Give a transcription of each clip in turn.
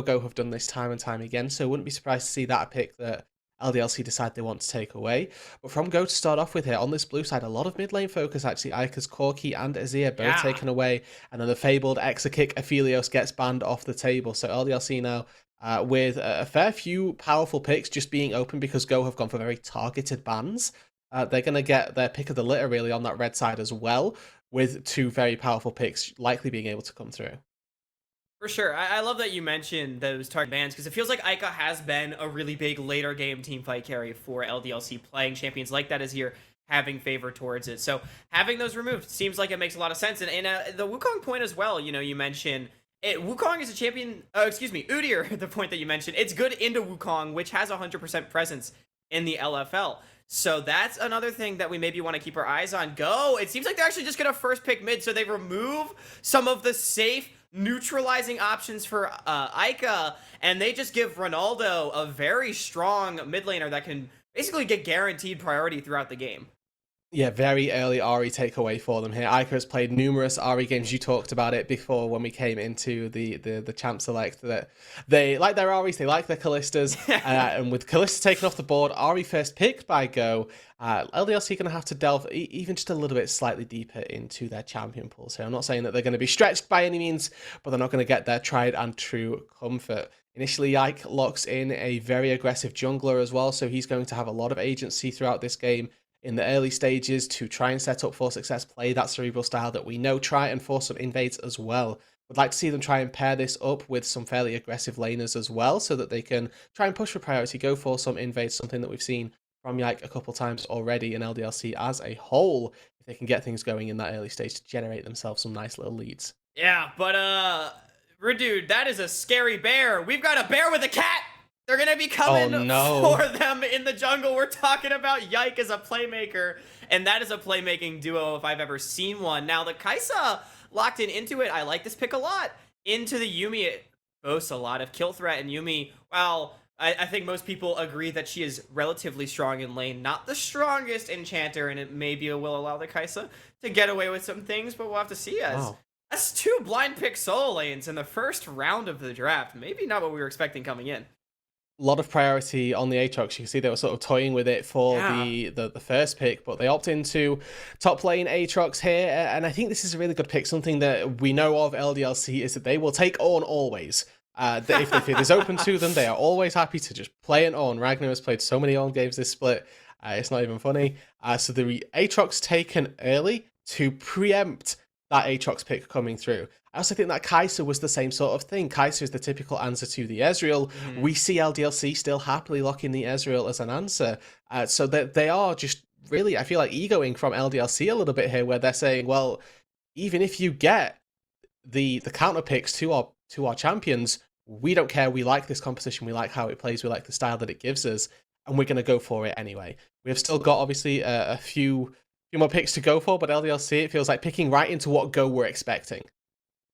Go have done this time and time again, so wouldn't be surprised to see that a pick that LDLC decide they want to take away. But from Go to start off with here, on this blue side, a lot of mid lane focus actually. Ika's Corki and Azir both taken away, and then the fabled Exakick Aphelios gets banned off the table. So LDLC now with a fair few powerful picks just being open because Go have gone for very targeted bans. They're going to get their pick of the litter really on that red side as well, with two very powerful picks likely being able to come through. For sure. I love that you mentioned those target bans because it feels like Ica has been a really big later game team fight carry for LDLC, playing champions like that as here having favor towards it. So having those removed seems like it makes a lot of sense. And the Wukong point as well, you know, you mentioned Wukong is a champion, Udyr, the point that you mentioned, it's good into Wukong, which has 100% presence in the LFL. So that's another thing that we maybe want to keep our eyes on. Go! It seems like they're actually just going to first pick mid, so they remove some of the safe neutralizing options for Ica, and they just give Ronaldo a very strong mid laner that can basically get guaranteed priority throughout the game. Yeah, very early Ahri takeaway for them here. Ica has played numerous Ahri games. You talked about it before when we came into the champ select, that they like their Ahris, they like their Kallistas, and with Kallista taken off the board, Ahri first picked by Go, LDLC going to have to delve even just a little bit slightly deeper into their champion pools here. I'm not saying that they're going to be stretched by any means, but they're not going to get their tried and true comfort. Initially, Ike locks in a very aggressive jungler as well, so he's going to have a lot of agency throughout this game in the early stages to try and set up for success, play that cerebral style that we know, try and force some invades as well. Would like to see them try and pair this up with some fairly aggressive laners as well, so that they can try and push for priority, go for some invades, something that we've seen from Yike a couple times already in LDLC as a whole, if they can get things going in that early stage to generate themselves some nice little leads. Yeah, but Redude, that is a scary bear. We've got a bear with a cat! They're going to be coming for them in the jungle. We're talking about Yike as a playmaker, and that is a playmaking duo if I've ever seen one. Now, the Kai'Sa locked into it. I like this pick a lot. Into the Yuumi, it boasts a lot of kill threat, and Yuumi, well, I think most people agree that she is relatively strong in lane. Not the strongest enchanter, and it maybe will allow the Kai'Sa to get away with some things, but we'll have to see as... That's two blind pick solo lanes in the first round of the draft. Maybe not what we were expecting coming in. A lot of priority on the Aatrox. You can see they were sort of toying with it for the first pick, but they opt into top lane Aatrox here, and I think this is a really good pick. Something that we know of LDLC is that they will take on always. If it is open to them, they are always happy to just play an on. Ragnar has played so many on games this split, it's not even funny. So the Aatrox taken early to preempt that Aatrox pick coming through. I also think that Kai'Sa was the same sort of thing. Kai'Sa is the typical answer to the Ezreal. We see LDLC still happily locking the Ezreal as an answer. So that they are just really, I feel like, egoing from LDLC a little bit here, where they're saying, well, even if you get the counter picks to our champions, we don't care. We like this composition. We like how it plays. We like the style that it gives us, and we're going to go for it anyway. We have still got, obviously, a few more picks to go for, but LDLC, it feels like picking right into what Go we're expecting.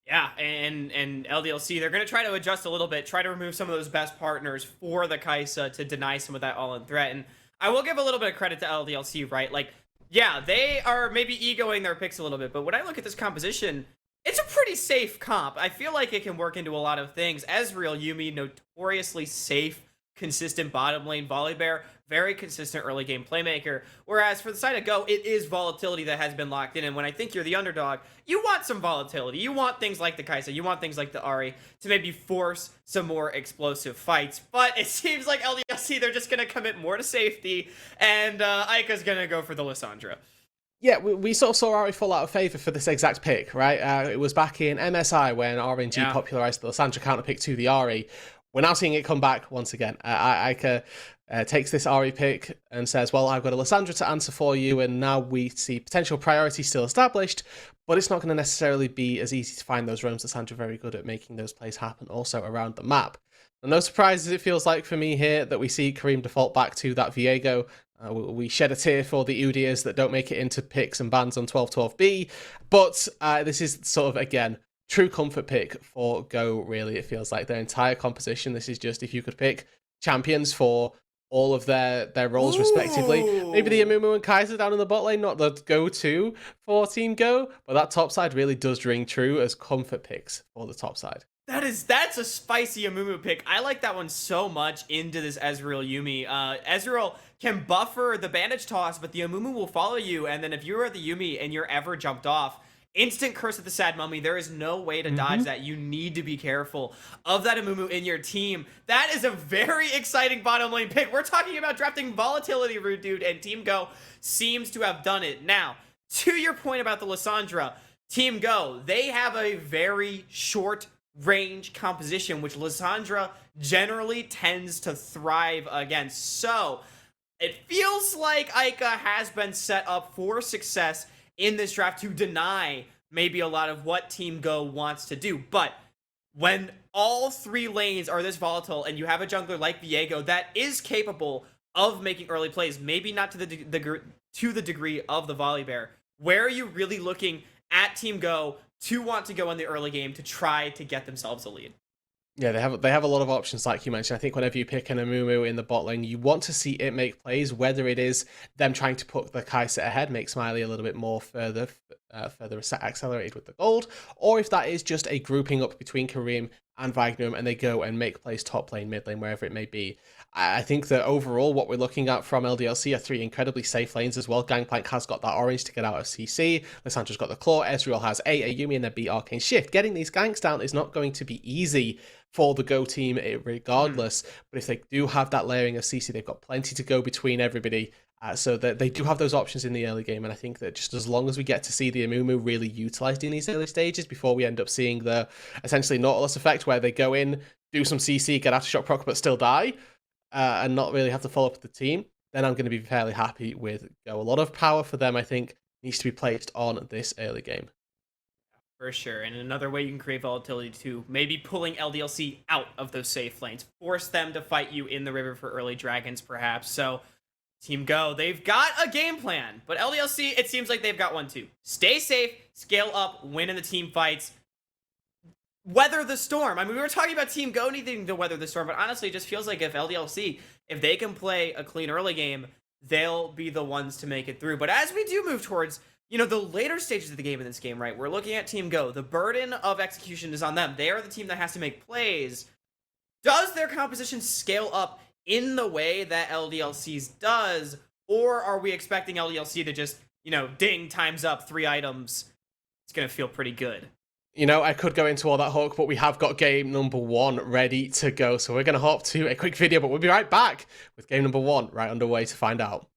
Yeah, and LDLC, they're going to try to adjust a little bit, try to remove some of those best partners for the Kai'Sa to deny some of that all-in threat. And I will give a little bit of credit to LDLC, right? Like, yeah, they are maybe egoing their picks a little bit, but when I look at this composition, it's a pretty safe comp. I feel like it can work into a lot of things. Ezreal, Yuumi, notoriously safe, consistent bottom lane Volibear, very consistent early game playmaker. Whereas for the side of Go, it is volatility that has been locked in. And when I think you're the underdog, you want some volatility. You want things like the Kai'Sa, you want things like the Ahri to maybe force some more explosive fights. But it seems like LDLC, they're just going to commit more to safety, and Ika's going to go for the Lissandra. Yeah, we sort of saw Ahri fall out of favour for this exact pick, right? It was back in MSI when RNG popularised the Lissandra counter pick to the Ahri. We're now seeing it come back once again. Ica takes this Ahri pick and says, well, I've got a Lissandra to answer for you, and now we see potential priority still established, but it's not going to necessarily be as easy to find those roams. Lissandra very good at making those plays happen also around the map. And no surprises, it feels like for me here, that we see Kareem default back to that Viego. We shed a tear for the Udyrs that don't make it into picks and bans on 12-12B, but this is sort of, again, true comfort pick for Go, really. It feels like their entire composition. This is just if you could pick champions for all of their roles respectively. Maybe the Amumu and Kai'Sa down in the bot lane, not the go-to for Team Go, but that top side really does ring true as comfort picks for the top side. That's a spicy Amumu pick. I like that one so much into this Ezreal Yuumi. Ezreal can buffer the bandage toss, but the Amumu will follow you, and then if you are the Yuumi and you're ever jumped off, instant curse of the sad mummy. There is no way to dodge that. You need to be careful of that Amumu in your team. That is a very exciting bottom lane pick. We're talking about drafting volatility, Rude Dude, and Team Go seems to have done it. Now, to your point about the Lissandra, Team Go, they have a very short range composition, which Lissandra generally tends to thrive against. So it feels like Ica has been set up for success in this draft to deny maybe a lot of what Team Go wants to do. But when all 3 lanes are this volatile and you have a jungler like Viego that is capable of making early plays, maybe not to the degree of the Volibear, where are you really looking at Team Go to want to go in the early game to try to get themselves a lead? Yeah, they have a lot of options, like you mentioned. I think whenever you pick an Amumu in the bot lane, you want to see it make plays, whether it is them trying to put the Kai'Sa ahead, make Smiley a little bit more further accelerated with the gold, or if that is just a grouping up between Kareem and Vagnum and they go and make plays top lane, mid lane, wherever it may be. I think that overall what we're looking at from LDLC are 3 incredibly safe lanes as well. Gangplank has got that orange to get out of CC. Lissandra's got the claw. Ezreal has a Yuumi and then B Arcane Shift. Getting these ganks down is not going to be easy for the Go team regardless. But if they do have that layering of CC, they've got plenty to go between everybody. So that they do have those options in the early game, and I think that just as long as we get to see the Amumu really utilized in these early stages before we end up seeing the essentially Nautilus effect where they go in, do some CC, get aftershock proc but still die, and not really have to follow up with the team, then I'm going to be fairly happy with Go. A lot of power for them, I think, needs to be placed on this early game. For sure. And another way you can create volatility too, maybe pulling LDLC out of those safe lanes, force them to fight you in the river for early dragons perhaps. So Team Go, they've got a game plan, but LDLC, it seems like they've got one too. Stay safe, scale up, win in the team fights, weather the storm. I mean, we were talking about Team Go needing to weather the storm, but honestly, it just feels like if LDLC, if they can play a clean early game, they'll be the ones to make it through. But as we do move towards, the later stages of the game in this game, right, we're looking at Team Go. The burden of execution is on them. They are the team that has to make plays. Does their composition scale up in the way that LDLC's does, or are we expecting LDLC to just, ding, time's up, 3 items? It's going to feel pretty good. I could go into all that, Hawk, but we have got game number 1 ready to go. So we're going to hop to a quick video, but we'll be right back with game number 1 right underway to find out.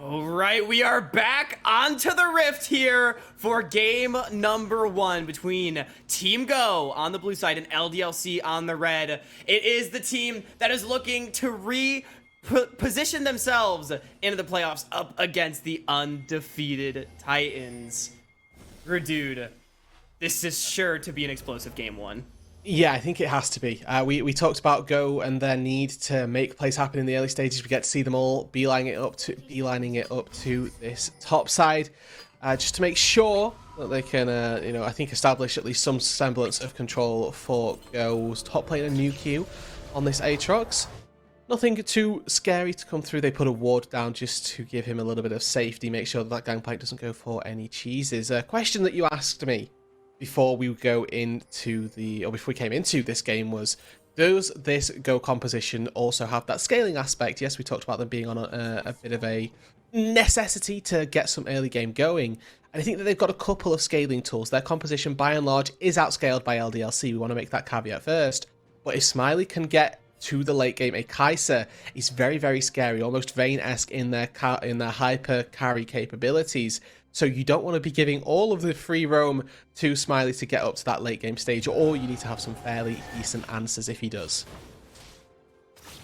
Alright, we are back onto the Rift here for game number 1 between Team Go on the blue side and LDLC on the red. It is the team that is looking to position themselves into the playoffs up against the undefeated Titans. Dude, this is sure to be an explosive game 1. Yeah, I think it has to be. We talked about Go and their need to make plays happen in the early stages. We get to see them all beelining it up to this top side, just to make sure that they can, I think establish at least some semblance of control for Go's top lane and new Q on this Aatrox. Nothing too scary to come through. They put a ward down just to give him a little bit of safety, make sure that Gangplank doesn't go for any cheeses. A question that you asked me before we came into this game was, does this Go composition also have that scaling aspect? Yes, we talked about them being on a bit of a necessity to get some early game going, and I think that they've got a couple of scaling tools. Their composition by and large is outscaled by LDLC. We want to make that caveat first, but if Smiley can get to the late game, a Kai'Sa is very, very scary, almost Vayne-esque in their hyper carry capabilities. So you don't want to be giving all of the free roam to Smiley to get up to that late game stage, or you need to have some fairly decent answers if he does.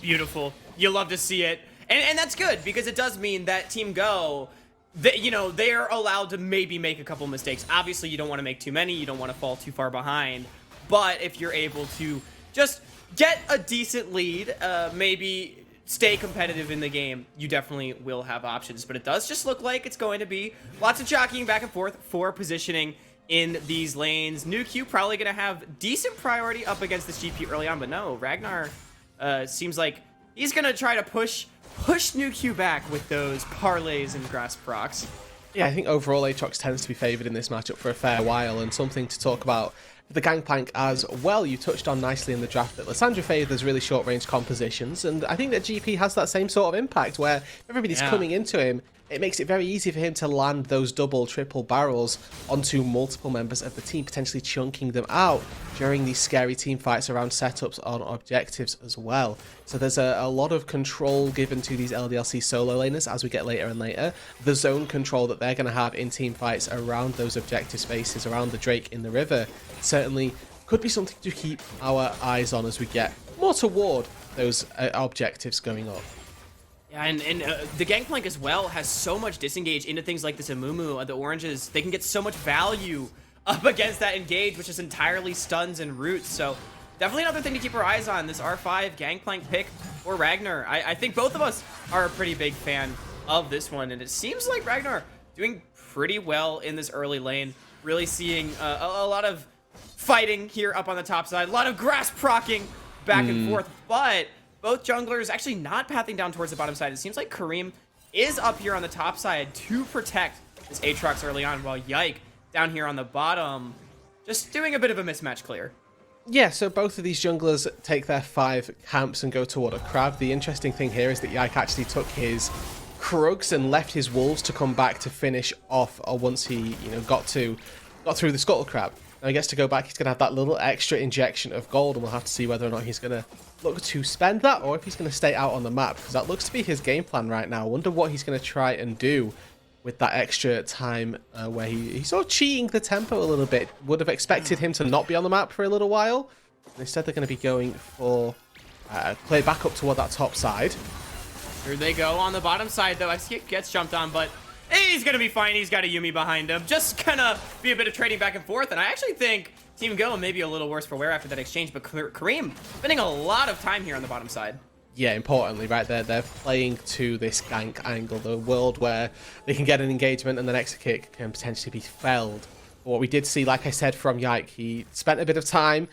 Beautiful. You love to see it. And that's good, because it does mean that Team Go, they're allowed to maybe make a couple mistakes. Obviously, you don't want to make too many. You don't want to fall too far behind. But if you're able to just get a decent lead, maybe stay competitive in the game, you definitely will have options. But it does just look like it's going to be lots of jockeying back and forth for positioning in these lanes. NuQ probably going to have decent priority up against this GP early on, but no, Ragnar seems like he's going to try to push NuQ back with those parlays and grass procs. Yeah, I think overall Aatrox tends to be favoured in this matchup for a fair while, and something to talk about for the Gangplank as well. You touched on nicely in the draft that Lissandra favours really short-range compositions, and I think that GP has that same sort of impact where everybody's coming into him. It makes it very easy for him to land those double, triple barrels onto multiple members of the team, potentially chunking them out during these scary team fights around setups on objectives as well. So there's a lot of control given to these LDLC solo laners as we get later and later. The zone control that they're going to have in team fights around those objective spaces, around the Drake in the river, certainly could be something to keep our eyes on as we get more toward those objectives going up. Yeah, and the Gangplank as well has so much disengage into things like this Amumu, the oranges. They can get so much value up against that engage, which is entirely stuns and roots. So definitely another thing to keep our eyes on, this R5 Gangplank pick for Ragnar. I think both of us are a pretty big fan of this one, and it seems like Ragnar doing pretty well in this early lane. Really seeing a lot of fighting here up on the top side, a lot of grass procking back and forth, but both junglers actually not pathing down towards the bottom side. It seems like Kareem is up here on the top side to protect this Aatrox early on, while Yike down here on the bottom just doing a bit of a mismatch clear. Yeah, so both of these junglers take their 5 camps and go toward a crab. The interesting thing here is that Yike actually took his Krugs and left his wolves to come back to finish off once he got through the scuttle crab. Now he gets to go back. He's going to have that little extra injection of gold, and we'll have to see whether or not he's going to look to spend that or if he's going to stay out on the map, because that looks to be his game plan right now. I wonder what he's going to try and do with that extra time where he's sort of cheating the tempo a little bit. Would have expected him to not be on the map for a little while. Instead, they're going to be going for play back up toward that top side. Here they go on the bottom side, though. I see it gets jumped on, but he's going to be fine. He's got a Yuumi behind him. Just going to be a bit of trading back and forth, and I actually think Team Go may be a little worse for wear after that exchange, but Kareem spending a lot of time here on the bottom side. Yeah, importantly, right there, they're playing to this gank angle, the world where they can get an engagement and the next kick can potentially be felled. But what we did see, like I said, from Yike, he spent a bit of time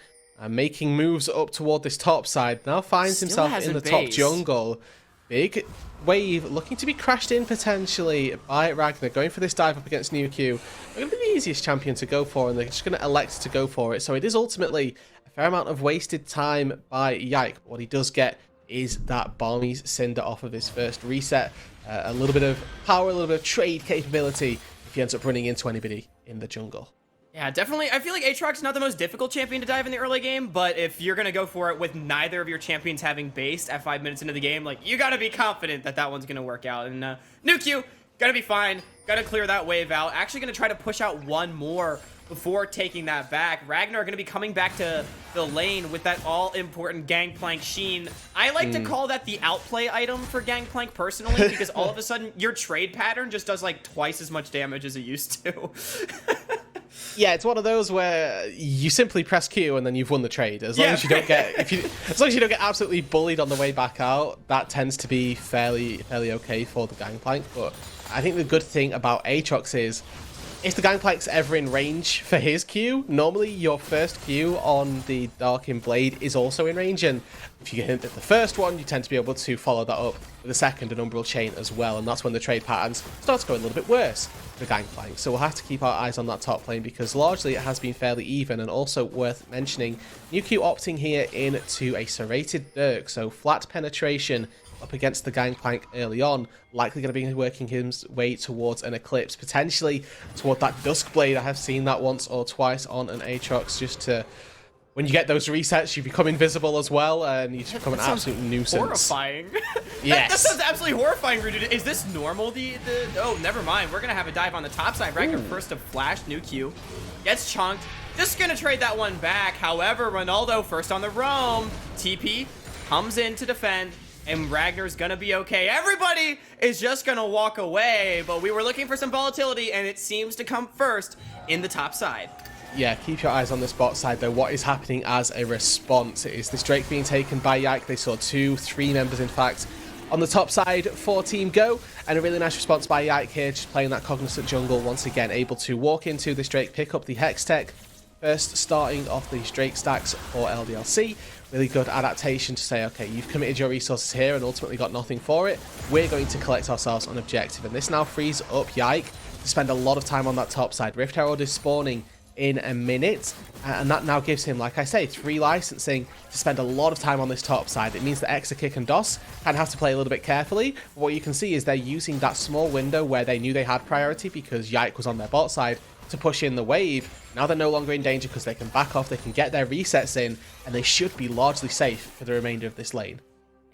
making moves up toward this top side, now finds himself in the top jungle. Big wave looking to be crashed in potentially by Ragnar, going for this dive up against NuQ. They're going to be the easiest champion to go for, and they're just going to elect to go for it. So it is ultimately a fair amount of wasted time by Yike. What he does get is that Balmy's Cinder off of his first reset. A little bit of power, a little bit of trade capability if he ends up running into anybody in the jungle. Yeah, definitely. I feel like Aatrox is not the most difficult champion to dive in the early game, but if you're going to go for it with neither of your champions having based at 5 minutes into the game, like, you got to be confident that that one's going to work out. And NuQ, got to be fine. Got to clear that wave out. Actually going to try to push out one more before taking that back. Ragnar going to be coming back to the lane with that all-important Gangplank Sheen. I like to call that the outplay item for Gangplank personally, because all of a sudden your trade pattern just does like twice as much damage as it used to. Yeah, it's one of those where you simply press Q and then you've won the trade. As long as you don't get as long as you don't get absolutely bullied on the way back out, that tends to be fairly okay for the Gangplank. But I think the good thing about Aatrox is, if the Gangplank's ever in range for his Q, normally your first Q on the Darkin Blade is also in range, and if you get hit the first one, you tend to be able to follow that up with a second and Umbral Chain as well, and that's when the trade patterns start to go a little bit worse for Gangplank. So we'll have to keep our eyes on that top lane, because largely it has been fairly even. And also worth mentioning, NuQ opting here into a serrated Dirk, so flat penetration up against the Gangplank early on, likely going to be working his way towards an Eclipse, potentially toward that Duskblade. I have seen that once or twice on an Aatrox, just to, when you get those resets, you become invisible as well, and you become an absolute nuisance. Horrifying. Yes. That sounds absolutely horrifying, Rude. Is this normal? Oh, never mind. We're going to have a dive on the top side. Ragnar first to flash, NuQ. Gets chunked. Just going to trade that one back. However, Ronaldo first on the roam. TP comes in to defend, and Ragnar's going to be okay. Everybody is just going to walk away, but we were looking for some volatility, and it seems to come first in the top side. Yeah, keep your eyes on this bot side though. What is happening as a response? It is this Drake being taken by Yike. They saw 3 members in fact on the top side for Team Go, and a really nice response by Yike here, just playing that cognizant jungle once again, able to walk into this Drake, pick up the Hex Tech, first starting off these Drake stacks for LDLC. Really good adaptation to say, okay, you've committed your resources here and ultimately got nothing for it. We're going to collect ourselves on objective, and this now frees up Yike to spend a lot of time on that top side. Rift Herald is spawning in a minute, and that now gives him, like I say, 3 licensing to spend a lot of time on this top side. It means that Exakick and DOS kind of have to play a little bit carefully, but what you can see is they're using that small window where they knew they had priority because Yike was on their bot side to push in the wave. Now they're no longer in danger because they can back off, they can get their resets in, and they should be largely safe for the remainder of this lane.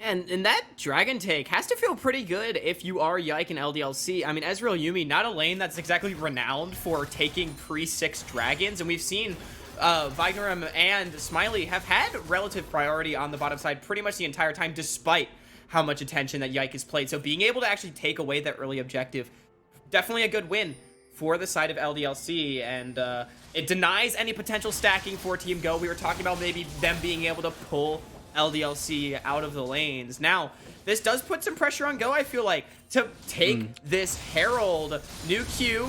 And that dragon take has to feel pretty good if you are Yike and LDLC. I mean, Ezreal Yuumi, not a lane that's exactly renowned for taking pre-6 dragons, and we've seen Vignerum and Smiley have had relative priority on the bottom side pretty much the entire time, despite how much attention that Yike has played. So being able to actually take away that early objective, definitely a good win for the side of LDLC, and it denies any potential stacking for Team Go. We were talking about maybe them being able to pull LDLC out of the lanes. Now, this does put some pressure on Go, I feel like, to take this Herald. New Q,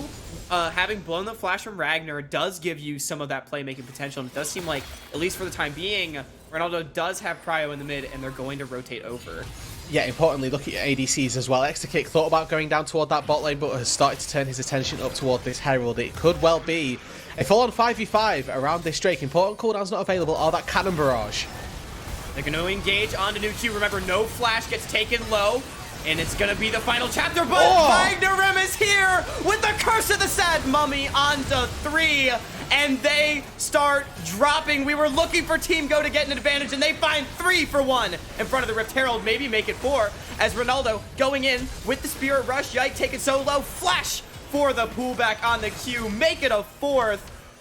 having blown the flash from Ragnar, does give you some of that playmaking potential, and it does seem like, at least for the time being, Ronaldo does have Prio in the mid, and they're going to rotate over. Yeah, importantly, look at your ADCs as well. Exakick thought about going down toward that bot lane, but has started to turn his attention up toward this Herald. It could well be a full-on 5v5 around this Drake. Important cooldowns not available are that Cannon Barrage. They're going to engage onto New Q. Remember, no flash gets taken low, and it's going to be the final chapter, but Vignerum is here with the Curse of the Sad Mummy onto 3, and they start dropping. We were looking for Team Go to get an advantage, and they find 3 for 1 in front of the Rift Herald, maybe make it 4, as Ronaldo going in with the Spirit Rush. Yike taken so low, flash for the pullback on the Q, make it a 4th.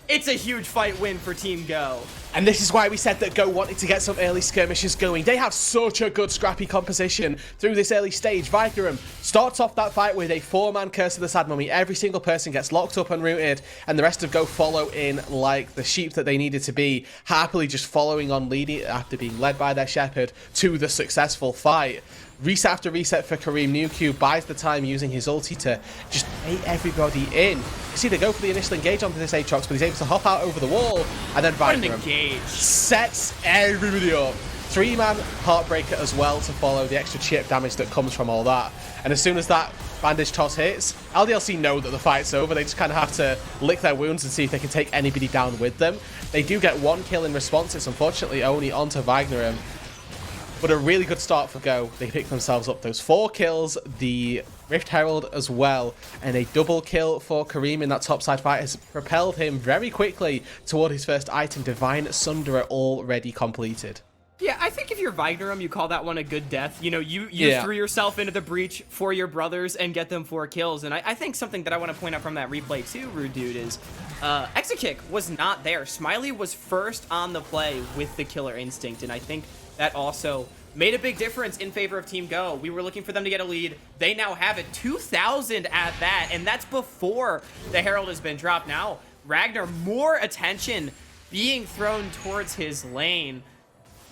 It's a huge fight win for Team Go. And this is why we said that Go wanted to get some early skirmishes going. They have such a good scrappy composition through this early stage. Vignerum starts off that fight with a 4-man Curse of the Sad Mummy. Every single person gets locked up and rooted, and the rest of Go follow in like the sheep that they needed to be, happily just following on, leading after being led by their shepherd to the successful fight. Reset after reset for Kareem. New Q buys the time using his ulti to just bait everybody in. You see, they go for the initial engage onto this Aatrox, but he's able to hop out over the wall, and then Vignerum sets everybody up. 3-man Heartbreaker as well to follow the extra chip damage that comes from all that. And as soon as that bandage toss hits, LDLC know that the fight's over. They just kind of have to lick their wounds and see if they can take anybody down with them. They do get 1 kill in response. It's unfortunately only onto Vignerum. But a really good start for Go. They pick themselves up those 4 kills, the Rift Herald as well, and a double kill for Kareem in that topside fight has propelled him very quickly toward his first item, Divine Sunderer, already completed. Yeah, I think if you're Vignerum, you call that one a good death. You know, you threw yourself into the breach for your brothers and get them 4 kills. And I think something that I want to point out from that replay too, Rude Dude, is Exakick was not there. Smiley was first on the play with the killer instinct, and I think that also made a big difference in favor of Team Go. We were looking for them to get a lead. They now have it, 2,000 at that, and that's before the Herald has been dropped. Now, Ragnar, more attention being thrown towards his lane.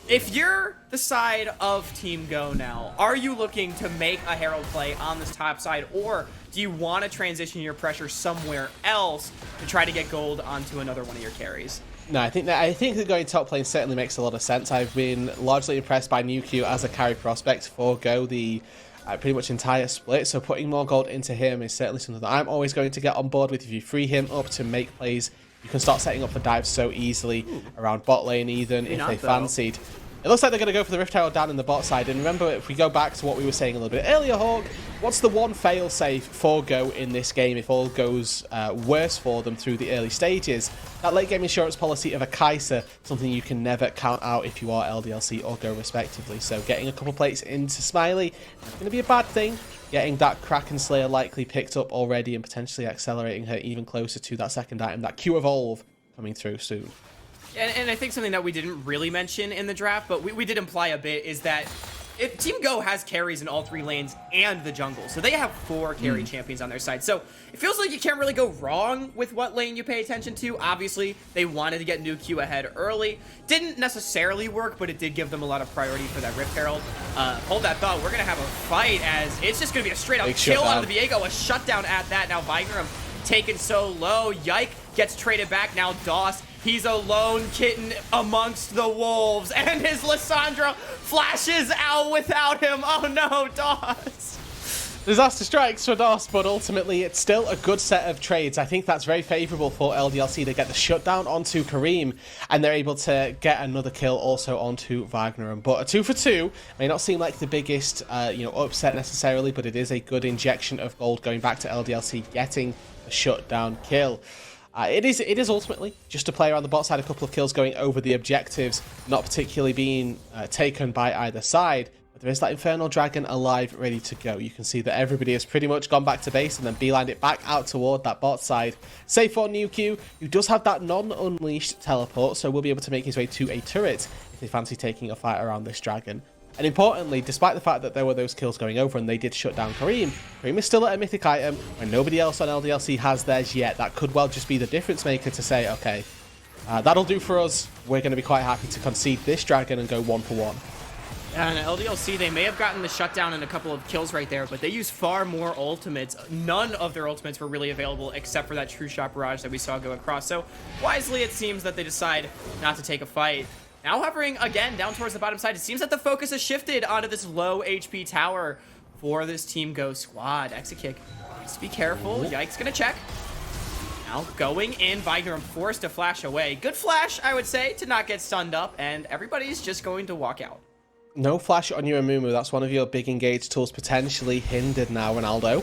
If you're the side of Team Go now, are you looking to make a Herald play on this top side, or do you want to transition your pressure somewhere else to try to get gold onto another one of your carries? No, I think that going top lane certainly makes a lot of sense. I've been largely impressed by New Q as a carry prospect for Go the pretty much entire split, so putting more gold into him is certainly something that I'm always going to get on board with. If you free him up to make plays, you can start setting up for dives so easily around bot lane even if they fancied. It looks like they're going to go for the Rift Herald down in the bot side. And remember, if we go back to what we were saying a little bit earlier, Hawk, what's the one fail-safe for Go in this game if all goes worse for them through the early stages? That late-game insurance policy of a Kai'Sa, something you can never count out if you are LDLC or Go respectively. So getting a couple plates into Smiley is going to be a bad thing. Getting that Kraken Slayer likely picked up already and potentially accelerating her even closer to that second item, that Q Evolve, coming through soon. And I think something that we didn't really mention in the draft, but we did imply a bit, is that Team Go has carries in all 3 lanes and the jungle, so they have 4 carry champions on their side. So it feels like you can't really go wrong with what lane you pay attention to. Obviously, they wanted to get New Q ahead early. Didn't necessarily work, but it did give them a lot of priority for that Rift Herald. Hold that thought. We're going to have a fight as it's just going to be a straight-up kill out of the Viego. A shutdown at that. Now Vignerum taken so low. Yike gets traded back. Now Doss. He's a lone kitten amongst the wolves, and his Lissandra flashes out without him. Oh no, Doss. Disaster strikes for Doss, but ultimately it's still a good set of trades. I think that's very favourable for LDLC. They get the shutdown onto Kareem, and they're able to get another kill also onto Wagnerum. But a 2 for 2 may not seem like the biggest upset necessarily, but it is a good injection of gold going back to LDLC getting a shutdown kill. It is ultimately just a player on the bot side, a couple of kills going over the objectives, not particularly being taken by either side. But there is that Infernal Dragon alive, ready to go. You can see that everybody has pretty much gone back to base and then beelined it back out toward that bot side. Save for New Q, who does have that non-unleashed teleport, so will be able to make his way to a turret if they fancy taking a fight around this dragon. And importantly, despite the fact that there were those kills going over and they did shut down Kareem, Kareem is still at a mythic item when nobody else on LDLC has theirs yet. That could well just be the difference maker to say, okay, that'll do for us. We're going to be quite happy to concede this dragon and go 1 for 1. Yeah, and LDLC, they may have gotten the shutdown and a couple of kills right there, but they use far more ultimates. None of their ultimates were really available except for that True Shot Barrage that we saw go across. So wisely, it seems that they decide not to take a fight. Now hovering again down towards the bottom side, it seems that the focus has shifted onto this low HP tower for this Team Go squad. Exit kick. Just be careful. Yike's gonna check. Now going in, Vignerum forced to flash away. Good flash, I would say, to not get stunned up, and everybody's just going to walk out. No flash on your Amumu. That's one of your big engage tools potentially hindered now, Ronaldo.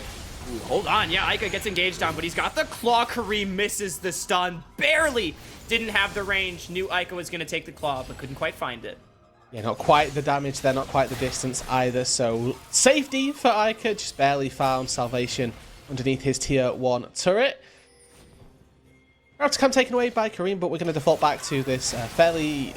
Ooh, hold on. Yeah, Ica gets engaged on, but he's got the claw. Kareem misses the stun. Barely didn't have the range. Knew Ica was going to take the claw, but couldn't quite find it. Yeah, not quite the damage there, not quite the distance either. So safety for Ica, just barely found salvation underneath his tier 1 turret. About to come taken away by Kareem, but we're going to default back to this fairly,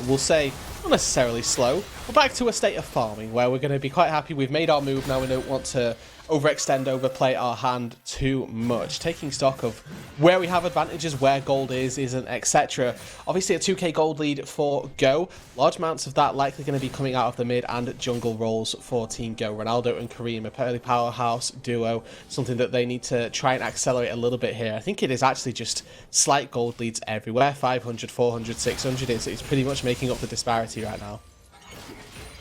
we'll say, not necessarily slow, but back to a state of farming where we're going to be quite happy. We've made our move now. We don't want to overextend, overplay our hand too much. Taking stock of where we have advantages, where gold isn't, etc. Obviously a 2k gold lead for Go. Large amounts of that likely going to be coming out of the mid and jungle roles for Team Go. Ronaldo and Kareem, a fairly powerhouse duo, something that they need to try and accelerate a little bit here. I think it is actually just slight gold leads everywhere. 500, 400, 600. It's pretty much making up the disparity right now.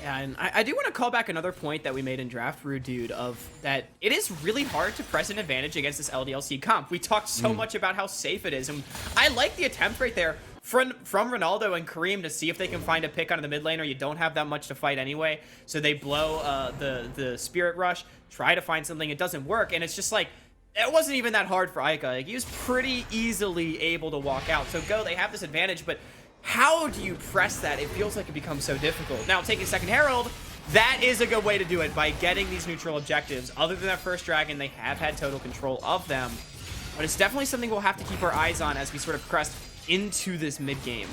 Yeah, and I do want to call back another point that we made in Draft Rude Dude of that it is really hard to press an advantage against this LDLC comp. We talked so much about how safe it is, and I like the attempt right there from Ronaldo and Kareem to see if they can find a pick onto the mid lane, or you don't have that much to fight anyway. So they blow the Spirit Rush, try to find something, it doesn't work, and it's just like, it wasn't even that hard for Ica. Like, he was pretty easily able to walk out. So Go, they have this advantage, but how do you press that? It feels like it becomes so difficult. Now, taking second Herald, that is a good way to do it by getting these neutral objectives. Other than that first dragon, they have had total control of them. But it's definitely something we'll have to keep our eyes on as we sort of crest into this mid game.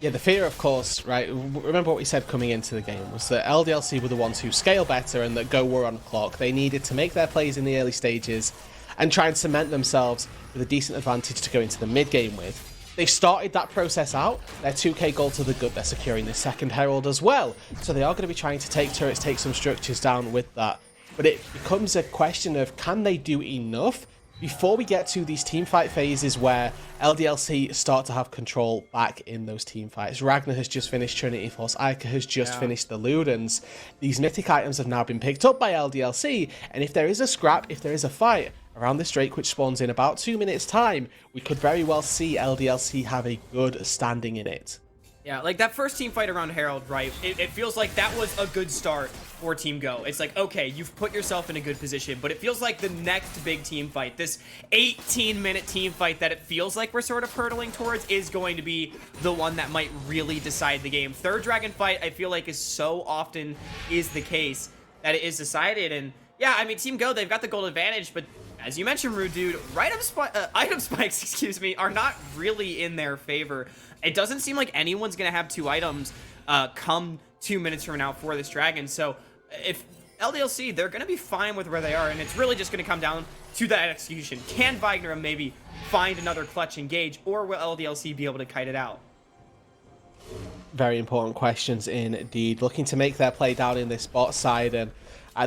Yeah, the fear, of course, right? Remember what we said coming into the game was that LDLC were the ones who scale better and that Go were on the clock. They needed to make their plays in the early stages and try and cement themselves with a decent advantage to go into the mid game with. They've started that process out. They're 2k gold to the good. They're securing the second Herald as well. So they are going to be trying to take turrets, take some structures down with that. But it becomes a question of, can they do enough before we get to these teamfight phases where LDLC start to have control back in those teamfights? Ragnar has just finished Trinity Force. Ica has just finished the Ludens. These mythic items have now been picked up by LDLC. And if there is a scrap, if there is a fight around this Drake, which spawns in about 2 minutes time, we could very well see LDLC have a good standing in it. Yeah, like that first team fight around Herald, right? It feels like that was a good start for Team Go. It's like, okay, you've put yourself in a good position, but it feels like the next big team fight, this 18-minute team fight that it feels like we're sort of hurtling towards, is going to be the one that might really decide the game. Third dragon fight, I feel like, is so often is the case that it is decided. And yeah, I mean, Team Go, they've got the gold advantage, but as you mentioned, Rude Dude, item spikes, excuse me, are not really in their favor. It doesn't seem like anyone's going to have 2 items come 2 minutes from now for this Dragon. So if LDLC, they're going to be fine with where they are, and it's really just going to come down to that execution. Can Wagner maybe find another clutch engage, or will LDLC be able to kite it out? Very important questions indeed. Looking to make their play down in this bot side, and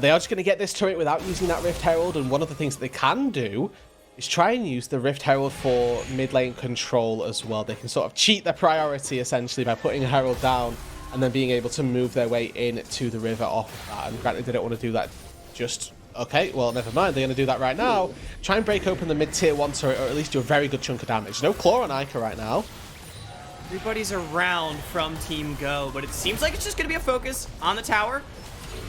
they are just going to get this turret without using that Rift Herald, and one of the things that they can do is try and use the Rift Herald for mid lane control as well. They can sort of cheat their priority essentially by putting a Herald down and then being able to move their way into the river off of that. And granted, they don't want to do that just... Okay, well, never mind. They're going to do that right now. Try and break open the mid-tier 1 turret, or at least do a very good chunk of damage. No claw on Ica right now. Everybody's around from Team Go, but it seems like it's just going to be a focus on the tower.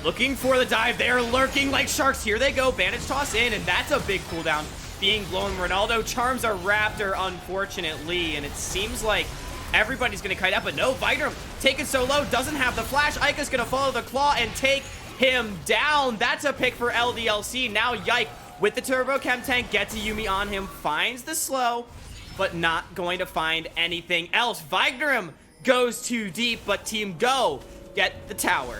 Looking for the dive. They're lurking like sharks. Here they go. Bandage toss in, and that's a big cooldown. Being blown. Ronaldo charms a Raptor, unfortunately, and it seems like everybody's going to kite out, but no, Wagner taken so low, doesn't have the flash. Ica's going to follow the claw and take him down. That's a pick for LDLC. Now Yike with the Turbo Chem Tank gets a Yumi on him, finds the slow, but not going to find anything else. Wagner goes too deep, but Team Go get the tower.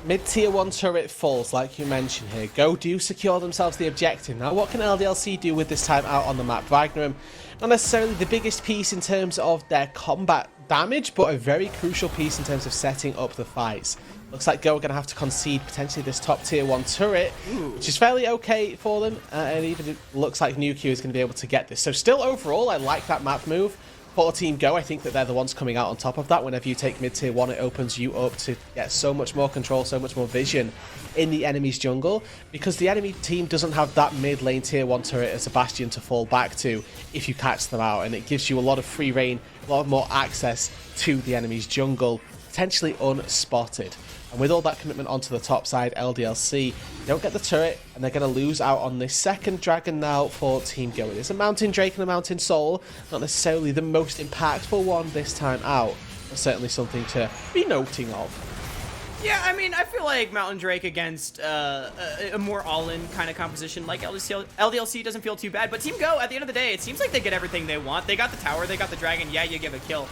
Mid-tier 1 turret falls, like you mentioned here. Go do secure themselves the objective. Now, what can LDLC do with this time out on the map? Wagner, not necessarily the biggest piece in terms of their combat damage, but a very crucial piece in terms of setting up the fights. Looks like Go are going to have to concede potentially this top tier 1 turret, which is fairly okay for them, and even it looks like Nuke is going to be able to get this. So still overall, I like that map move. For Team Go, I think that they're the ones coming out on top of that. Whenever you take mid-tier 1, it opens you up to get so much more control, so much more vision in the enemy's jungle, because the enemy team doesn't have that mid lane tier 1 turret as a bastion to fall back to if you catch them out, and it gives you a lot of free reign, a lot more access to the enemy's jungle, potentially unspotted. And with all that commitment onto the top side, LDLC don't get the turret, and they're going to lose out on this second Dragon now for Team Go. It is a Mountain Drake and a Mountain Soul, not necessarily the most impactful one this time out, but certainly something to be noting of. Yeah, I mean, I feel like Mountain Drake against a more all-in kind of composition like LDLC doesn't feel too bad, but Team Go, at the end of the day, it seems like they get everything they want. They got the tower, they got the Dragon, yeah, you give a kill.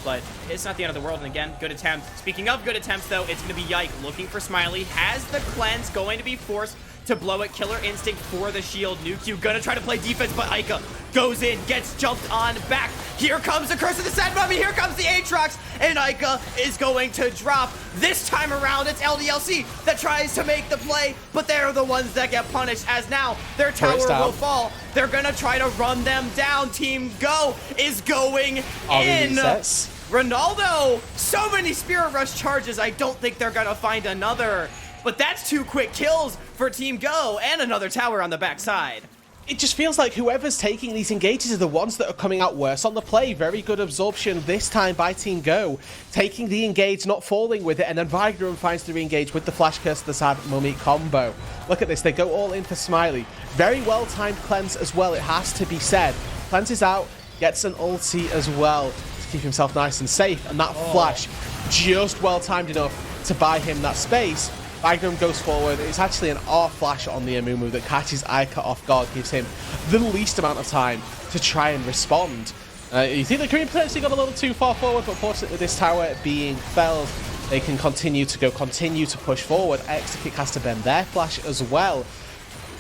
But it's not the end of the world, and again, good attempt. Speaking of good attempts, though, it's going to be Yike looking for Smiley, has the cleanse, going to be forced to blow it. Killer Instinct for the shield. Nuke gonna try to play defense, but Ica goes in, gets jumped on back. Here comes the Curse of the Sand Mummy, here comes the Aatrox, and Ica is going to drop. This time around, it's LDLC that tries to make the play, but they're the ones that get punished, as now their tower will fall. They're gonna try to run them down. Team Go is going in. Ronaldo, so many Spirit Rush charges, I don't think they're gonna find another. But that's 2 quick kills for Team Go and another tower on the backside. It just feels like whoever's taking these engages are the ones that are coming out worse on the play. Very good absorption this time by Team Go. Taking the engage, not falling with it, and then Wagner finds the re-engage with the Flash Curse of the Sad Mummy combo. Look at this, they go all in for Smiley. Very well-timed cleanse as well, it has to be said. Cleanses out, gets an ulti as well to keep himself nice and safe, and that flash just well-timed enough to buy him that space. Wagner goes forward. It's actually an R flash on the Amumu that catches Ica off guard, gives him the least amount of time to try and respond. You think the Korean potentially got a little too far forward, but fortunately with this tower being felled, they can continue to push forward. Extra Kick has to bend their flash as well.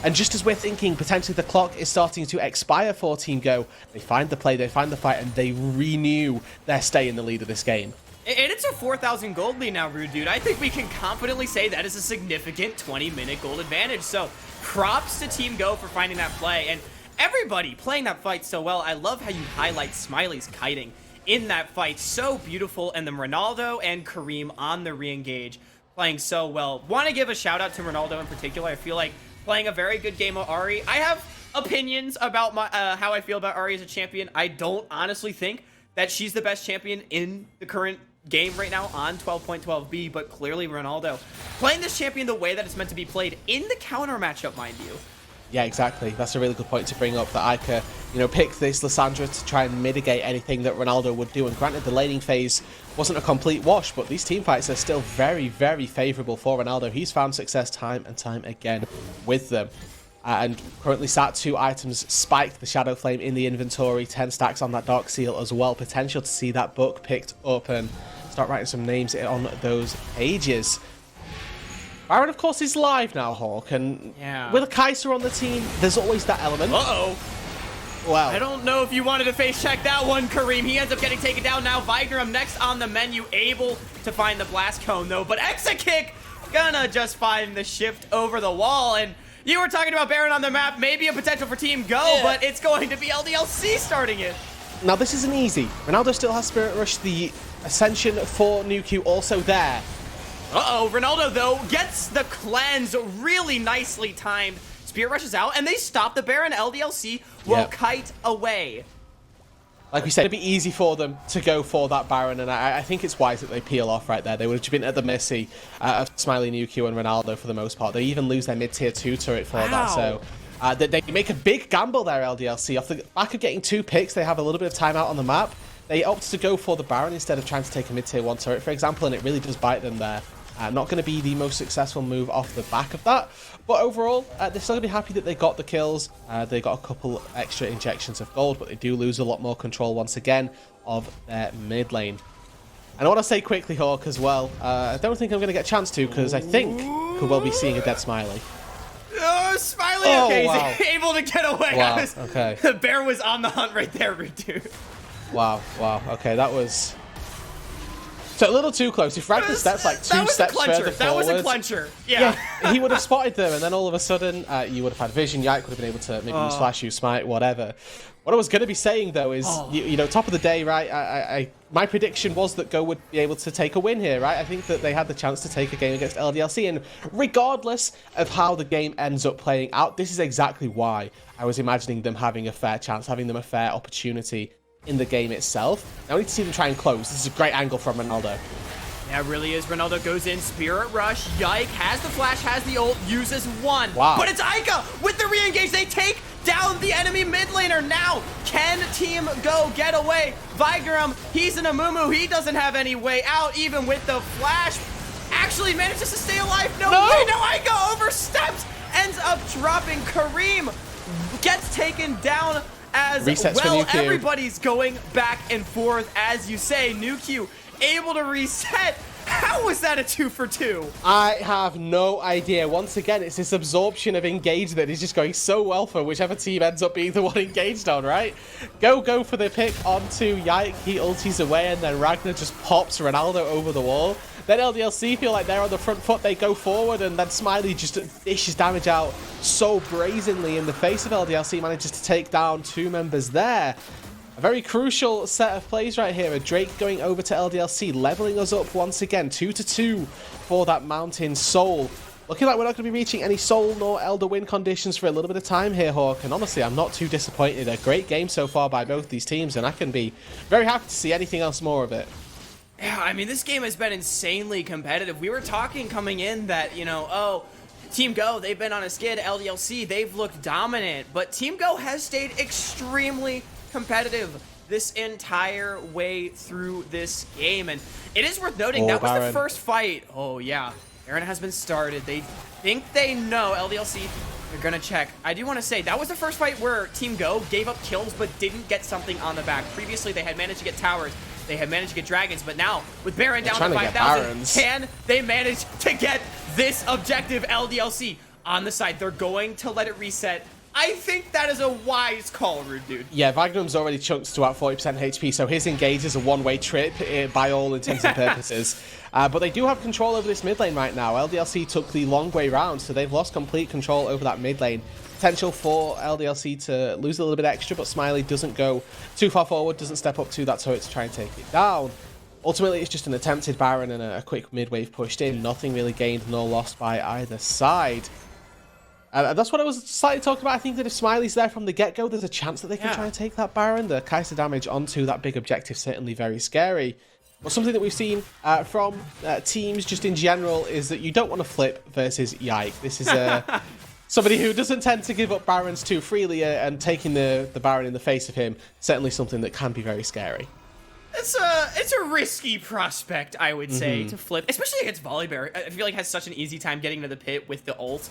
And just as we're thinking potentially the clock is starting to expire for Team Go, they find the play, they find the fight, and they renew their stay in the lead of this game. And it's a 4,000 gold lead now, Rude Dude. I think we can confidently say that is a significant 20-minute gold advantage. So props to Team Go for finding that play. And everybody playing that fight so well. I love how you highlight Smiley's kiting in that fight. So beautiful. And then Ronaldo and Kareem on the re-engage playing so well. Want to give a shout out to Ronaldo in particular. I feel like playing a very good game of Ahri. I have opinions about how I feel about Ahri as a champion. I don't honestly think that she's the best champion in the current game right now on 12.12b, but clearly Ronaldo playing this champion the way that it's meant to be played in the counter matchup, mind you. Yeah, exactly. That's a really good point to bring up, that Ica, picked this Lissandra to try and mitigate anything that Ronaldo would do. And granted, the laning phase wasn't a complete wash, but these team fights are still very, very favorable for Ronaldo. He's found success time and time again with them. And currently sat 2 items, spiked the Shadow Flame in the inventory, 10 stacks on that Dark Seal as well. Potential to see that book picked up, and start writing some names on those pages. Baron, of course, is live now, Hawk, and with a Kai'Sa on the team, there's always that element. Uh-oh. Wow. I don't know if you wanted to face check that one, Kareem. He ends up getting taken down now. Vigrum next on the menu, able to find the blast cone, though. But exit kick, gonna just find the shift over the wall. And you were talking about Baron on the map, maybe a potential for Team Go, but it's going to be LDLC starting it. Now, this isn't easy. Ronaldo still has Spirit Rush. The Ascension for Nuke also there. Uh-oh, Ronaldo, though, gets the cleanse really nicely timed. Spirit rushes out, and they stop the Baron. LDLC will kite away. Like we said, it'd be easy for them to go for that Baron, and I think it's wise that they peel off right there. They would have been at the mercy of Smiley, Nuke, and Ronaldo for the most part. They even lose their mid-tier 2 turret for that, so they make a big gamble there, LDLC. Off the back of getting 2 picks, they have a little bit of time out on the map. They opt to go for the Baron instead of trying to take a mid-tier 1 turret, for example, and it really does bite them there. Not going to be the most successful move off the back of that. But overall, they're still going to be happy that they got the kills. They got a couple extra injections of gold, but they do lose a lot more control once again of their mid lane. And I want to say quickly, Hawk, as well, I don't think I'm going to get a chance to, because I think we'll be seeing a dead Smiley. Oh, Smiley, okay, wow. He's able to get away. Wow, okay. The bear was on the hunt right there, dude. Wow, okay, that was... So a little too close. If Ragnar steps like 2 steps further forward... That was a clencher. Yeah. He would have spotted them, and then all of a sudden, you would have had vision. Yike would have been able to maybe use flash, use smite, whatever. What I was going to be saying, though, is, you know, top of the day, right, my prediction was that Go would be able to take a win here, right? I think that they had the chance to take a game against LDLC, and regardless of how the game ends up playing out, this is exactly why I was imagining them having a fair chance, having them a fair opportunity in the game itself. Now we need to see them try and close. This is a great angle from Ronaldo. Yeah, it really is. Ronaldo goes in, Spirit Rush. Yike has the flash, has the ult, uses 1. Wow. But it's Aika with the re-engage. They take down the enemy mid laner. Now, can Team Go get away? Vigrum, he's in a Mumu. He doesn't have any way out, even with the flash. Actually manages to stay alive. No way, no, Aika oversteps. Ends up dropping. Kareem gets taken down as resets well. Everybody's going back and forth, as you say. Nuke able to reset. How was that a 2 for 2? I have no idea. Once again, it's this absorption of engage that is just going so well for whichever team ends up being the one engaged on, right? Go for the pick onto Yike. He ulties away, and then Ragnar just pops Ronaldo over the wall. Then LDLC feel like they're on the front foot. They go forward, and then Smiley just dishes damage out so brazenly in the face of LDLC. Manages to take down 2 members there. A very crucial set of plays right here. A Drake going over to LDLC, leveling us up once again. 2-2 for that Mountain Soul. Looking like we're not going to be reaching any Soul nor Elder win conditions for a little bit of time here, Hawk. And honestly, I'm not too disappointed. A great game so far by both these teams, and I can be very happy to see anything else more of it. Yeah, I mean, this game has been insanely competitive. We were talking coming in that, you know, oh, Team Go, they've been on a skid. LDLC, they've looked dominant. But Team Go has stayed extremely competitive this entire way through this game. And it is worth noting, that was the first fight. Oh, yeah. Baron has been started. They think they know. LDLC, they're going to check. I do want to say, that was the first fight where Team Go gave up kills but didn't get something on the back. Previously, they had managed to get towers. They had managed to get dragons, but now with Baron down to 5,000, can they manage to get this objective? LDLC on the side. They're going to let it reset. I think that is a wise call, Rude Dude. Yeah, Vagnum's already chunked to about 40% HP, so his engage is a one-way trip by all intents and purposes. But they do have control over this mid lane right now. LDLC took the long way round, so they've lost complete control over that mid lane. Potential for LDLC to lose a little bit extra, but Smiley doesn't go too far forward, doesn't step up to that turret to try and take it down. Ultimately, it's just an attempted Baron and a quick mid-wave pushed in. Nothing really gained nor lost by either side. And that's what I was slightly talking about. I think that if Smiley's there from the get-go, there's a chance that they can try and take that Baron. The Kai'Sa damage onto that big objective certainly very scary. But something that we've seen from teams just in general is that you don't want to flip versus Yike. This is somebody who doesn't tend to give up Barons too freely, and taking the Baron in the face of him, certainly something that can be very scary. It's a risky prospect, I would say, to flip, especially against Volibear. I feel like has such an easy time getting to the pit with the ult.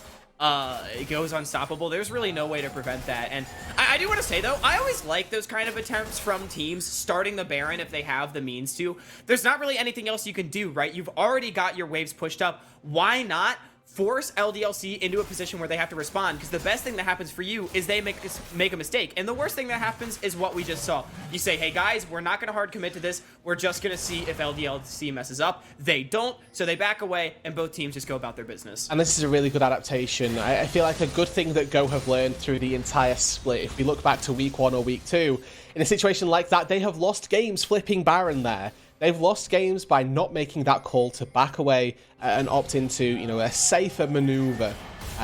goes unstoppable. There's really no way to prevent that. And I do want to say, though, I always like those kind of attempts from teams starting the Baron if they have the means to. There's not really anything else you can do, right? You've already got your waves pushed up. Why not force LDLC into a position where they have to respond? Because the best thing that happens for you is they make a mistake, and the worst thing that happens is what we just saw. You say, hey guys, we're not going to hard commit to this, we're just going to see if LDLC messes up. They don't, so they back away, and both teams just go about their business. And this is a really good adaptation. I feel like a good thing that Go have learned through the entire split, if we look back to week 1 or week 2, in a situation like that, they have lost games flipping Baron there. They've lost games by not making that call to back away and opt into, you know, a safer maneuver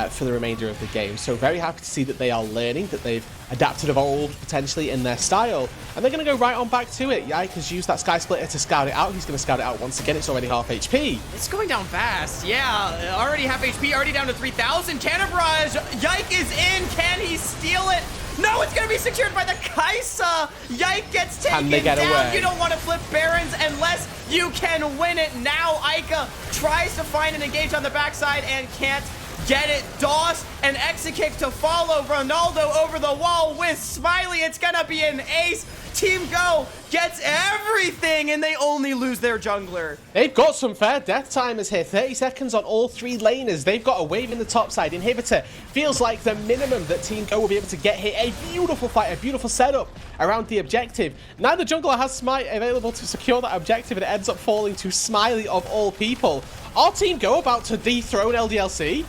for the remainder of the game. So very happy to see that they are learning, that they've adapted, evolved potentially in their style, and they're going to go right on back to it. Yike has used that Sky Splitter to scout it out. He's going to scout it out once again. It's already half HP. It's going down fast. Yeah, already half HP, already down to 3,000. Cannon Barrage, Yike is in. Can he steal it? No, it's going to be secured by the Kai'Sa. Yike gets taken down. Away? You don't want to flip Barons unless you can win it. Now Ica tries to find an engage on the backside and can't get it. Doss, an exit kick to follow. Ronaldo over the wall with Smiley. It's going to be an ace. Team Go gets everything, and they only lose their jungler. They've got some fair death timers here. 30 seconds on all 3 laners. They've got a wave in the top side. Inhibitor feels like the minimum that Team Go will be able to get here. A beautiful fight, a beautiful setup around the objective. Now the jungler has Smite available to secure that objective, and it ends up falling to Smiley of all people. Are Team Go about to dethrone LDLC?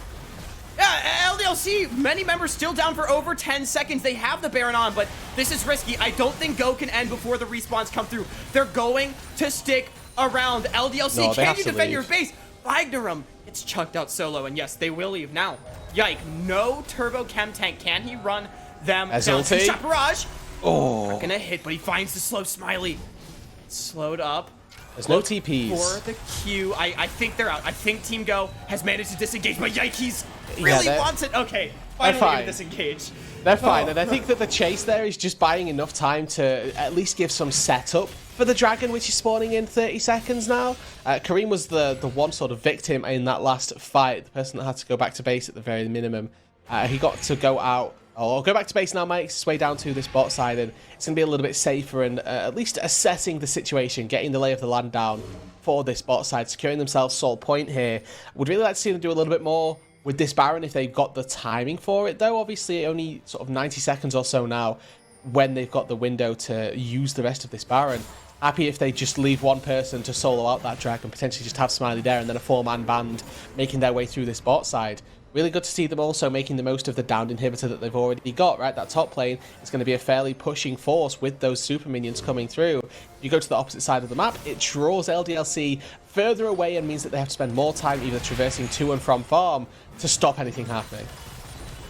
Yeah, LDLC, many members still down for over 10 seconds. They have the Baron on, but this is risky. I don't think Go can end before the respawns come through. They're going to stick around. LDLC, no, can you defend your base? Wagnerum, it's chucked out solo, and yes, they will leave. Now, Yike, no turbo chem tank. Can he run them down? Two-shot barrage. Oh. Not gonna hit, but he finds the slow Smiley. Slowed up. There's no TPs. For the Q, I think they're out. I think Team Go has managed to disengage, but Yikes really wants it. Okay, finally gonna disengage. They're fine, and I think that the chase there is just buying enough time to at least give some setup for the dragon, which is spawning in 30 seconds now. Kareem was the one sort of victim in that last fight, the person that had to go back to base at the very minimum. He got to go out, or go back to base now, makes his way down to this bot side, and it's going to be a little bit safer and at least assessing the situation, getting the lay of the land down for this bot side, securing themselves Soul Point here. Would really like to see them do a little bit more with this Baron if they've got the timing for it, though. Obviously, only sort of 90 seconds or so now when they've got the window to use the rest of this Baron. Happy if they just leave one person to solo out that dragon, potentially just have Smiley there, and then a 4-man band making their way through this bot side. Really good to see them also making the most of the downed inhibitor that they've already got, right? That top lane is going to be a fairly pushing force with those super minions coming through. You go to the opposite side of the map, it draws LDLC further away and means that they have to spend more time either traversing to and from farm to stop anything happening.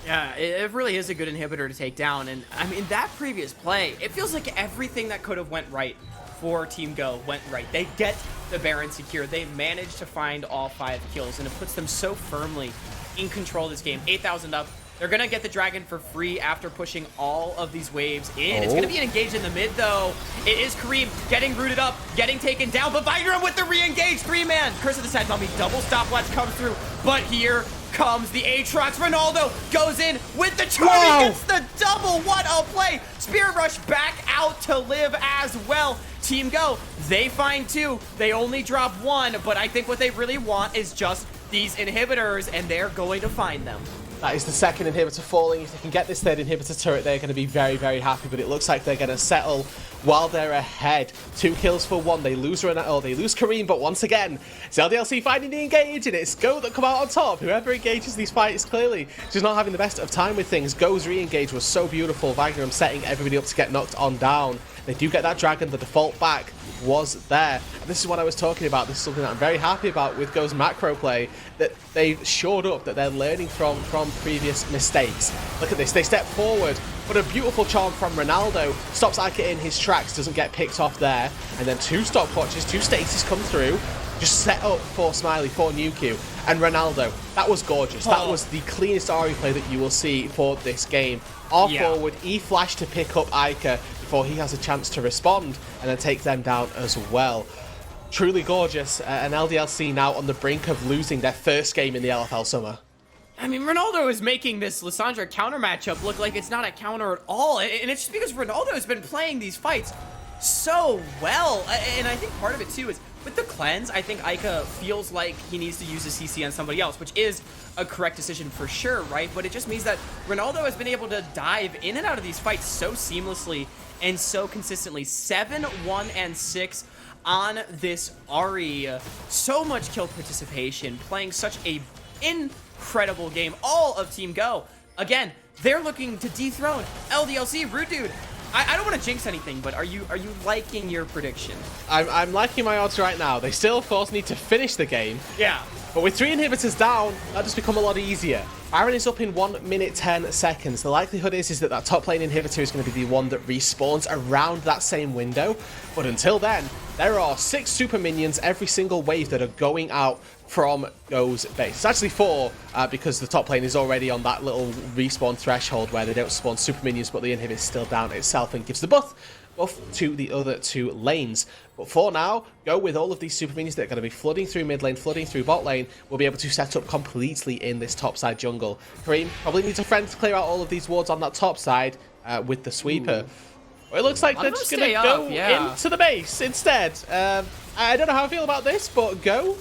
Yeah, it really is a good inhibitor to take down. And I mean, that previous play, it feels like everything that could have went right for Team Go went right. They get the Baron secure. They managed to find all 5 kills, and it puts them so firmly in control of this game. 8,000 up. They're going to get the dragon for free after pushing all of these waves in. It's going to be an engage in the mid, though. It is Kareem getting rooted up, getting taken down, but Wagnerum with the re-engage. 3-man. Curse of the Sad Mummy. Double stopwatch comes through, but here comes the Aatrox. Ronaldo goes in with the charm. He gets the double. What a play. Spirit Rush back out to live as well. Team Go, they find 2. They only drop 1, but I think what they really want is just these inhibitors, and they're going to find them. That is the second inhibitor falling. If they can get this third inhibitor turret, they're going to be very, very happy, but it looks like they're going to settle while they're ahead. 2 kills for 1. They lose Ronaldo, they lose Kareem, but once again, it's LDLC finding the engage, and it's Go that come out on top. Whoever engages these fights clearly just not having the best of time with things. Go's re-engage was so beautiful. Wagnerum setting everybody up to get knocked on down. They do get that dragon. The default back was there. And this is what I was talking about. This is something that I'm very happy about with Go's macro play, that they've shored up, that they're learning from previous mistakes. Look at this. They step forward, but a beautiful charm from Ronaldo stops Ica in his tracks, doesn't get picked off there. And then 2 stopwatches, 2 stasis come through, just set up for Smiley, for Nuku. And Ronaldo, that was gorgeous. That was the cleanest Ahri play that you will see for this game. Forward, E-flash to pick up Ica before he has a chance to respond and then take them down as well. Truly gorgeous, and LDLC now on the brink of losing their first game in the LFL summer. I mean, Ronaldo is making this Lissandra counter matchup look like it's not a counter at all. And it's just because Ronaldo has been playing these fights so well. And I think part of it, too, is with the cleanse, I think Ica feels like he needs to use a CC on somebody else, which is a correct decision for sure, right? But it just means that Ronaldo has been able to dive in and out of these fights so seamlessly and so consistently. 7, 1, and 6 on this Ari. So much kill participation, playing such a incredible game. All of Team Go. Again, they're looking to dethrone LDLC. Rude Dude, I don't want to jinx anything, but are you liking your prediction? I'm liking my odds right now. They still, of course, need to finish the game. Yeah. But with 3 inhibitors down, that just become a lot easier. Baron is up in 1 minute 10 seconds. The likelihood is that top lane inhibitor is going to be the one that respawns around that same window. But until then, there are 6 super minions every single wave that are going out from Go's base. It's actually 4 because the top lane is already on that little respawn threshold where they don't spawn super minions, but the inhibit is still down itself and gives the buff to the other 2 lanes. But for now, Go with all of these super minions that are going to be flooding through mid lane, flooding through bot lane, will be able to set up completely in this top side jungle. Kareem probably needs a friend to clear out all of these wards on that top side with the sweeper. It looks like they're just going to go into the base instead. I don't know how I feel about this, but Go,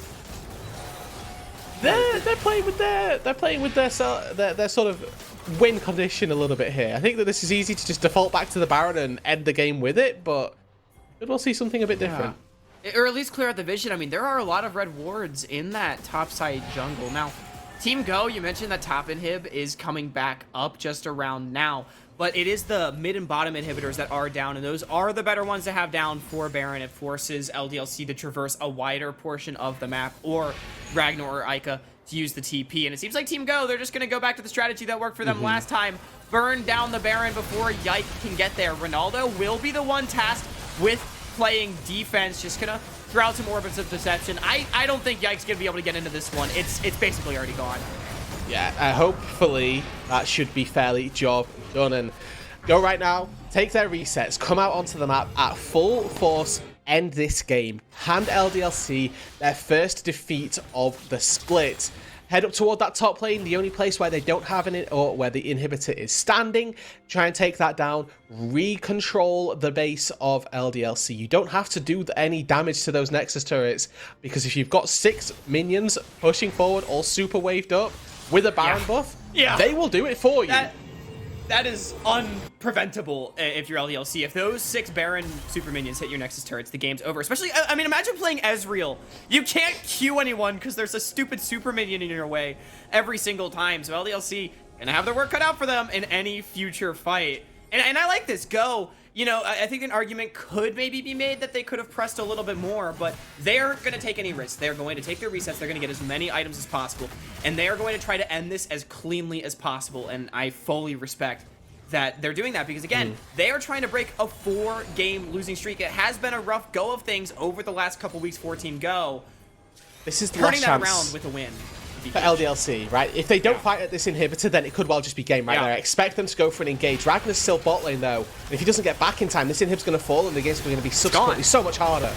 they're playing with their sort of win condition a little bit here. I think that this is easy to just default back to the Baron and end the game with it, but we'll see something a bit different. Or at least clear out the vision. I mean, there are a lot of red wards in that topside jungle. Now, Team Go, you mentioned that top inhib is coming back up just around now, but it is the mid and bottom inhibitors that are down, and those are the better ones to have down for Baron. It forces LDLC to traverse a wider portion of the map, or Ragnar or Ica to use the TP. And it seems like Team Go, they're just going to go back to the strategy that worked for them last time. Burn down the Baron before Yike can get there. Ronaldo will be the one tasked with playing defense, just going to throw out some orbits of deception. I don't think Yike's going to be able to get into this one. It's basically already gone. Yeah, hopefully that should be fairly job done. And Go right now, take their resets, come out onto the map at full force, end this game, hand LDLC their first defeat of the split. Head up toward that top lane, the only place where they don't have or where the inhibitor is standing. Try and take that down. Re-control the base of LDLC. You don't have to do any damage to those Nexus turrets, because if you've got 6 minions pushing forward, all super waved up with a Baron buff, they will do it for you. That is unpreventable if you're LDLC. If those 6 Baron super minions hit your Nexus turrets, the game's over. Especially, I mean, imagine playing Ezreal. You can't Q anyone because there's a stupid super minion in your way every single time. So LDLC gonna have their work cut out for them in any future fight. And I like this. Go. You know, I think an argument could maybe be made that they could have pressed a little bit more, but they're going to take any risks. They're going to take their resets. They're going to get as many items as possible, and they are going to try to end this as cleanly as possible, and I fully respect that they're doing that because, again, they are trying to break a 4-game losing streak. It has been a rough go of things over the last couple weeks for Team Go. This is the turning last that chance around with a win. for LDLC, right? If they don't fight at this inhibitor, then it could well just be game right there. I expect them to go for an engage. Ragnar's still bot lane, though. And if he doesn't get back in time, this inhib's going to fall, and the game's going to be subsequently so much harder.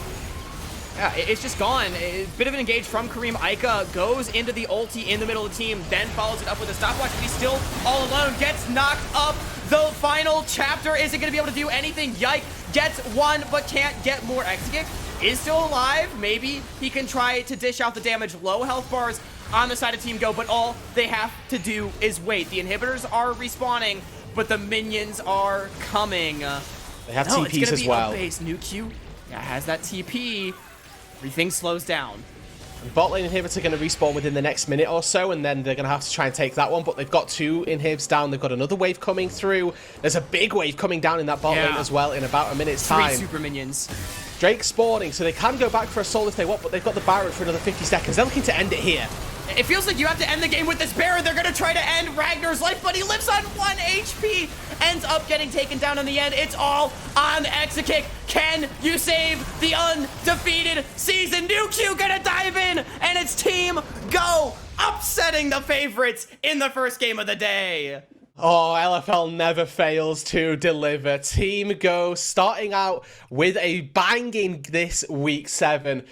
Yeah, it's just gone. A bit of an engage from Kareem. Ica goes into the ulti in the middle of the team, then follows it up with a stopwatch, but he's still all alone. Gets knocked up. The final chapter isn't going to be able to do anything. Yike gets one, but can't get more. Exegik is still alive. Maybe he can try to dish out the damage. Low health bars on the side of Team Go, but all they have to do is wait. The inhibitors are respawning, but the minions are coming. They have TPs as well. Base. New Q has that TP. Everything slows down. And bot lane inhibitors are going to respawn within the next minute or so, and then they're going to have to try and take that one, but they've got 2 inhibs down. They've got another wave coming through. There's a big wave coming down in that bot lane as well in about a minute's time. 3 super minions. Drake spawning, so they can go back for a soul if they want, but they've got the Baron for another 50 seconds. They're looking to end it here. It feels like you have to end the game with this Baron. They're going to try to end Ragnar's life, but he lives on 1 HP. Ends up getting taken down in the end. It's all on Exekick. Can you save the undefeated season? New Q gonna dive in, and it's Team Go upsetting the favorites in the first game of the day. Oh, LFL never fails to deliver. Team Go starting out with a banging this week 7.